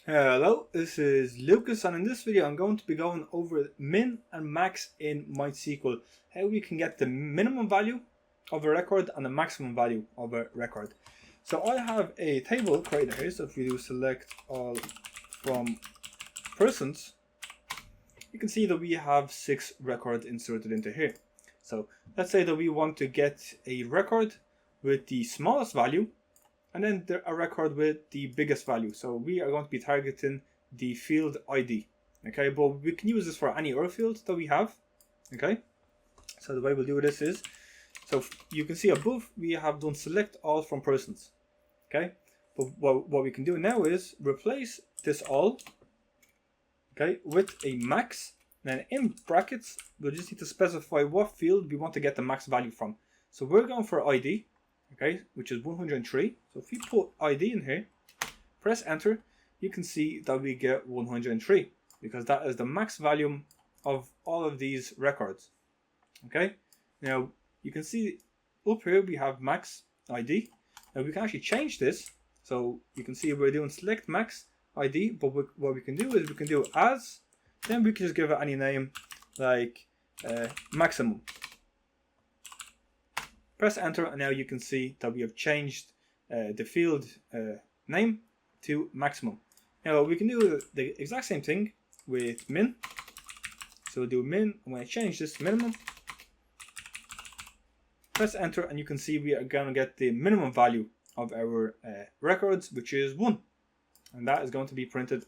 Hello, this is Lucas, and in this video I'm going to be going over min and max in MySQL, how we can get the minimum value of a record and the maximum value of a record. So I have a table created here, so if we do select all from persons, you can see that we have 6 records inserted into here. So let's say that we want to get a record with the smallest value, and then a record with the biggest value. So we are going to be targeting the field ID. Okay, but we can use this for any other field that we have. Okay, so the way we'll do this is, so you can see above we have done select all from persons. Okay, but what we can do now is replace this all, okay, with a max. Then in brackets, we'll just need to specify what field we want to get the max value from. So we're going for ID. Okay, which is 103. So if we put ID in here, press enter, you can see that we get 103 because that is the max value of all of these records. Okay, now you can see up here we have max ID. Now we can actually change this. So you can see we're doing select max ID, but what we can do is we can do as, then we can just give it any name like maximum. Press enter, and now you can see that we have changed the field name to maximum. Now we can do the exact same thing with min. So we'll do min. I'm going to change this to minimum. Press enter, and you can see we are going to get the minimum value of our records, which is 1. And that is going to be printed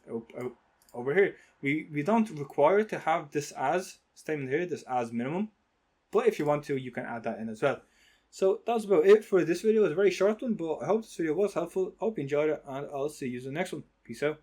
over here. We don't require to have this as statement here, this as minimum. But if you want to, you can add that in as well. So that's about it for this video. It's a very short one, but I hope this video was helpful. Hope you enjoyed it, and I'll see you in the next one. Peace out.